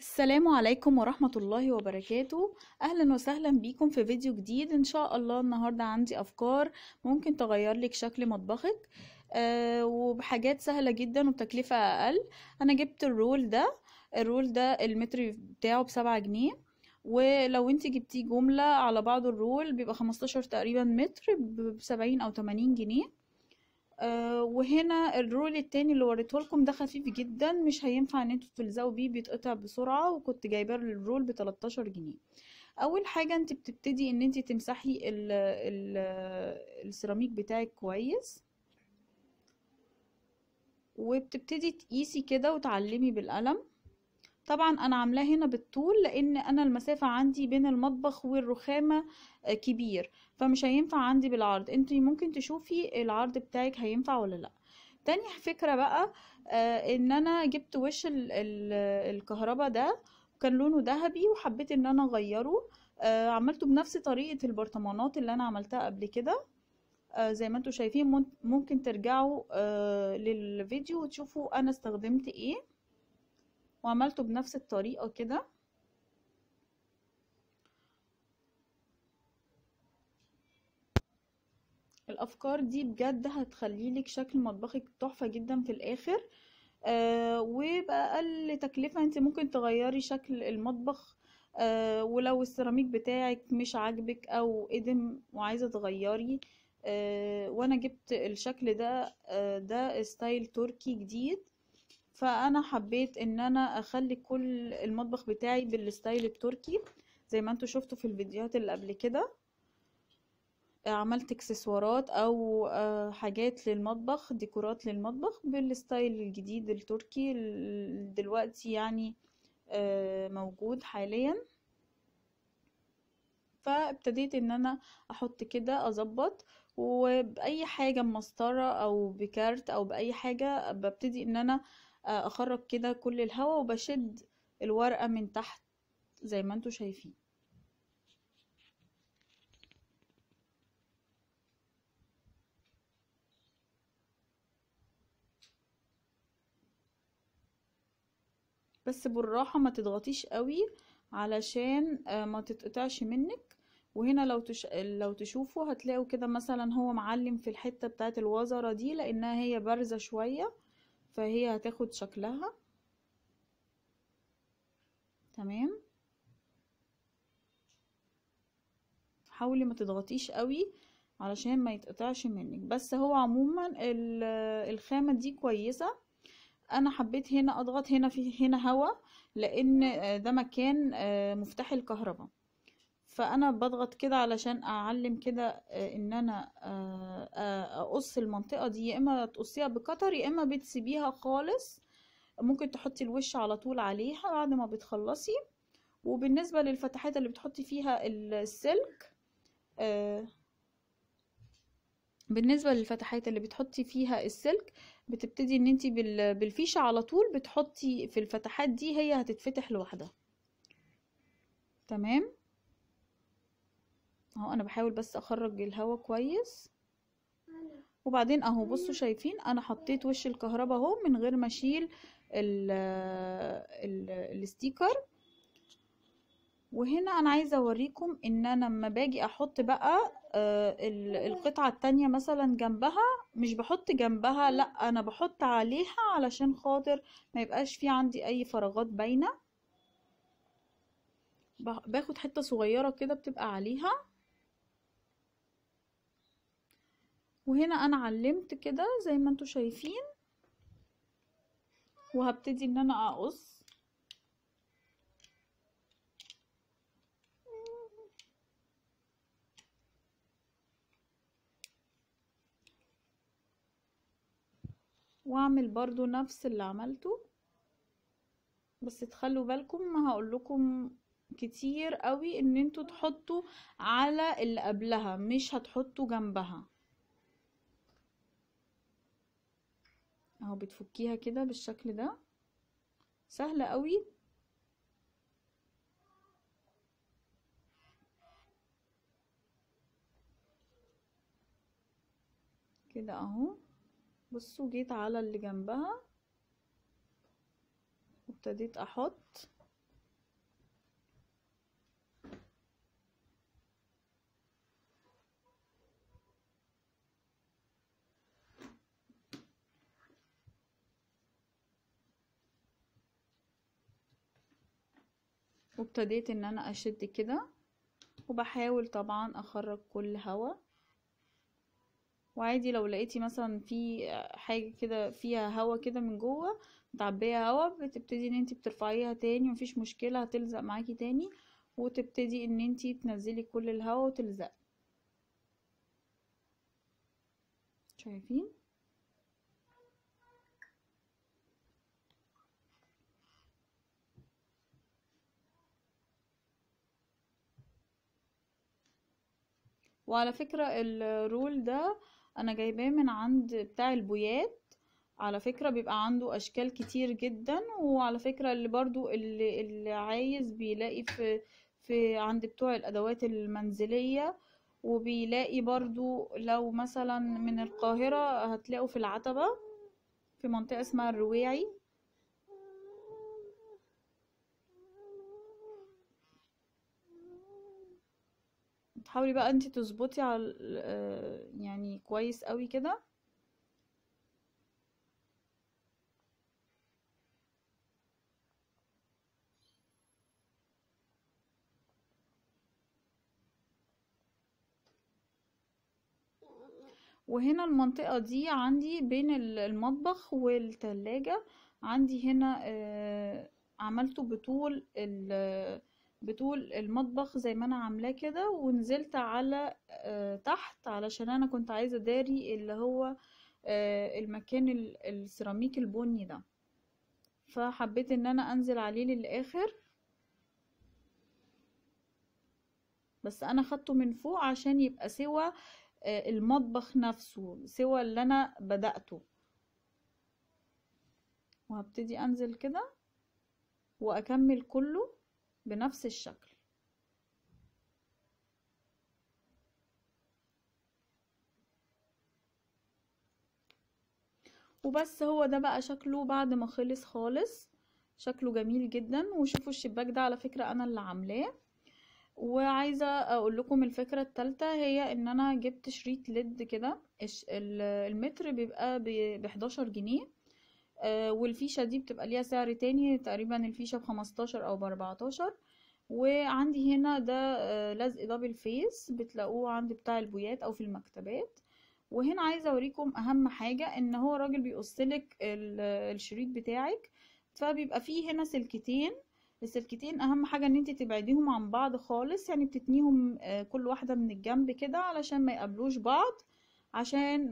السلام عليكم ورحمة الله وبركاته. أهلا وسهلا بيكم في فيديو جديد. إن شاء الله النهاردة عندي أفكار ممكن تغير لك شكل مطبخك وبحاجات سهلة جدا وبتكلفة أقل. أنا جبت الرول ده المتر بتاعه ب7 جنيه، ولو انت جبتيه جملة على بعض الرول بيبقى 15 تقريبا متر ب70 أو 80 جنيه. وهنا الرول التاني اللي وريته لكم ده خفيف جدا، مش هينفع ان انتوا تلزقوا بيه، بيتقطع بسرعة، وكنت جايباه الرول ب13 جنيه. اول حاجة انت بتبتدي ان انت تمسحي ال السيراميك بتاعك كويس، وبتبتدي تقيسي كده وتعلمي بالقلم. طبعا انا عاملاه هنا بالطول لان انا المسافة عندي بين المطبخ والرخامة كبير، فمش هينفع عندي بالعرض. انتي ممكن تشوفي العرض بتاعك هينفع ولا لا. تاني فكرة بقى، ان انا جبت وش ال الكهرباء ده، كان لونه ذهبي وحبيت ان انا اغيره. عملته بنفس طريقة البرطمانات اللي انا عملتها قبل كده. زي ما انتوا شايفين، ممكن ترجعوا للفيديو وتشوفوا انا استخدمت ايه، وعملته بنفس الطريقة كده. الافكار دي بجد هتخليلك شكل مطبخك تحفة جدا في الاخر. وبأقل تكلفة انت ممكن تغيري شكل المطبخ. ولو السيراميك بتاعك مش عاجبك او قدم وعايزة تغيري، وانا جبت الشكل ده، ده ستايل تركي جديد، فانا حبيت ان انا اخلي كل المطبخ بتاعي بالستايل التركي زي ما انتوا شفتوا في الفيديوهات اللي قبل كده. عملت اكسسوارات او حاجات للمطبخ، ديكورات للمطبخ بالستايل الجديد التركي دلوقتي يعني موجود حاليا. فابتديت ان انا احط كده اظبط، وباي حاجة مسطرة او بكارت او باي حاجة ببتدي ان انا اخرج كده كل الهواء، وبشد الورقة من تحت زي ما انتوا شايفين. بس بالراحة، ما تضغطيش قوي علشان ما تتقطعش منك. وهنا لو تشوفوا هتلاقوا كده مثلا هو معلم في الحتة بتاعت الوزرة دي لانها هي بارزة شوية، فهي هتاخد شكلها. تمام. حاولي ما تضغطيش قوي علشان ما يتقطعش منك. بس هو عموما الخامة دي كويسة. انا حبيت هنا اضغط، هنا هوا، لان ده مكان مفتاح الكهرباء. فانا بضغط كده علشان اعلم كده ان انا اقص المنطقة دي، يا اما تقصيها بقطر يا اما بتسيبيها خالص. ممكن تحطي الوش على طول عليها بعد ما بتخلصي. وبالنسبة للفتحات اللي بتحطي فيها السلك، آه، بالنسبة للفتحات اللي بتحطي فيها السلك، بتبتدي ان انتي بالفيشة على طول بتحطي في الفتحات دي، هي هتتفتح لوحدها. تمام. اهو انا بحاول بس اخرج الهواء كويس. وبعدين اهو بصوا شايفين انا حطيت وش الكهرباء اهو من غير ما اشيل الستيكر. وهنا انا عايزة اوريكم ان انا لما باجي احط بقى القطعة التانية مثلا جنبها، مش بحط جنبها، لا انا بحط عليها علشان خاطر ما يبقاش في عندي اي فراغات باينة. باخد حتة صغيرة كده بتبقى عليها. وهنا انا علمت كده زي ما انتوا شايفين، وهبتدي ان انا اقص. واعمل برضو نفس اللي عملته، بس تخلوا بالكم، ما هقولكم كتير قوي ان انتوا تحطوا على اللي قبلها، مش هتحطوا جنبها. اهو بتفكيها كده بالشكل ده، سهلة قوي. كده اهو. بصوا جيت على اللي جنبها وابتديت احط. وابتديت ان انا اشد كده، وبحاول طبعا اخرج كل هوا. وعادي لو لقيتي مثلا في حاجة كده فيها هوا كده من جوه متعبية هوا، بتبتدي ان انتي بترفعيها تاني، مفيش مشكلة، هتلزق معاكي تاني، وتبتدي ان انتي تنزلي كل الهوا وتلزق. شايفين؟ وعلى فكرة الرول ده انا جايباه من عند بتاع البويات. على فكرة بيبقى عنده اشكال كتير جدا. وعلى فكرة اللي برضو اللي عايز بيلاقي في عند بتوع الادوات المنزلية. وبيلاقي برضو لو مثلا من القاهرة هتلاقوا في العتبة، في منطقة اسمها الرواعي. تحاولي بقى انتي تظبطي على يعني كويس قوي كده. وهنا المنطقة دي عندي بين المطبخ والتلاجة. عندي هنا عملته بطول المطبخ زي ما انا عاملاه كده، ونزلت على تحت علشان انا كنت عايزة داري اللي هو المكان السيراميك البني ده. فحبيت ان انا انزل عليه للاخر، بس انا خدته من فوق عشان يبقى سوى المطبخ نفسه، سوى اللي انا بدأته. وهبتدي انزل كده واكمل كله بنفس الشكل. وبس هو ده بقى شكله بعد ما خلص خالص. شكله جميل جدا. وشوفوا الشباك ده على فكرة انا اللي عاملاه. وعايزة اقول لكم الفكرة التالتة، هي ان انا جبت شريط ليد كده. المتر بيبقى ب11 جنيه. والفيشة دي بتبقى ليها سعر تاني، تقريبا الفيشة ب15 او ب14. وعندي هنا ده لزق دبل فيس، بتلاقوه عند بتاع البويات او في المكتبات. وهنا عايزه اوريكم اهم حاجه، ان هو راجل بيقصلك الشريط بتاعك. فبيبقى فيه هنا سلكتين. السلكتين اهم حاجه ان انت تبعديهم عن بعض خالص، يعني بتتنيهم كل واحده من الجنب كده علشان ما يقابلوش بعض، عشان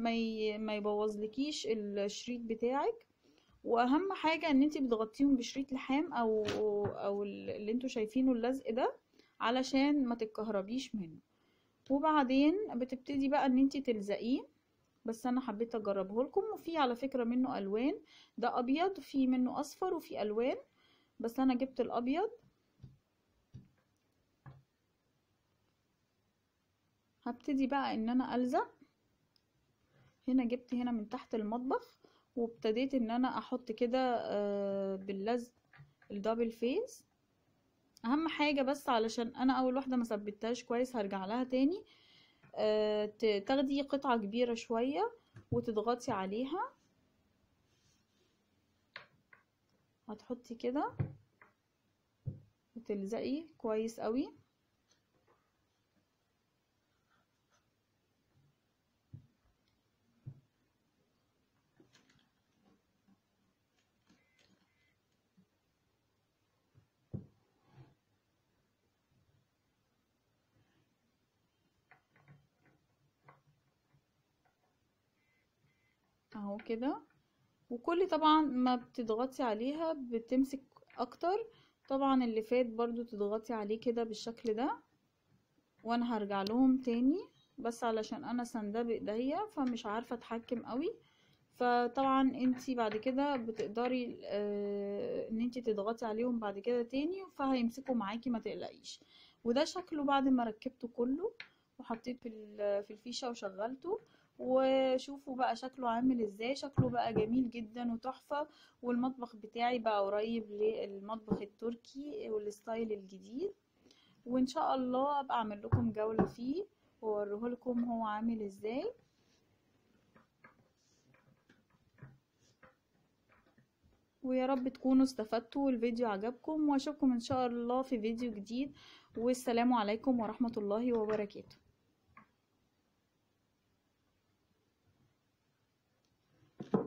ما يبوظلكيش الشريط بتاعك. واهم حاجه ان انت بتغطيهم بشريط لحام او اللي انتوا شايفينه اللزق ده، علشان ما تتكهربيش منه. وبعدين بتبتدي بقى ان انت تلزقيه. بس انا حبيت اجربه لكم. وفي على فكرة منه الوان، ده ابيض، في منه اصفر، وفي الوان، بس انا جبت الابيض. هبتدي بقى ان انا الزق. هنا جبت هنا من تحت المطبخ، وابتديت ان انا احط كده باللزق الدبل فيس. اهم حاجة بس علشان انا اول واحدة ما ثبتهاش كويس، هرجع لها تاني. تاخدي قطعة كبيرة شوية وتضغطي عليها. هتحطي كده وتلزقي كويس قوي. اهو كده. وكل طبعا ما بتضغطي عليها بتمسك اكتر. طبعا اللي فات برضو تضغطي عليه كده بالشكل ده. وانا هرجع لهم تاني، بس علشان انا سنداه بايديا فمش عارفة اتحكم قوي. فطبعا انتي بعد كده بتقدري ان انتي تضغطي عليهم بعد كده تاني، فهيمسكوا معاكي ما تقلقيش. وده شكله بعد ما ركبته كله وحطيت في الفيشة وشغلته. وشوفوا بقى شكله عامل ازاي. شكله بقى جميل جدا وتحفة. والمطبخ بتاعي بقى قريب للمطبخ التركي والستايل الجديد. وان شاء الله ابقى اعمل لكم جولة فيه واوريه لكم هو عامل ازاي. ويا رب تكونوا استفدتوا والفيديو عجبكم، واشوفكم ان شاء الله في فيديو جديد، والسلام عليكم ورحمة الله وبركاته.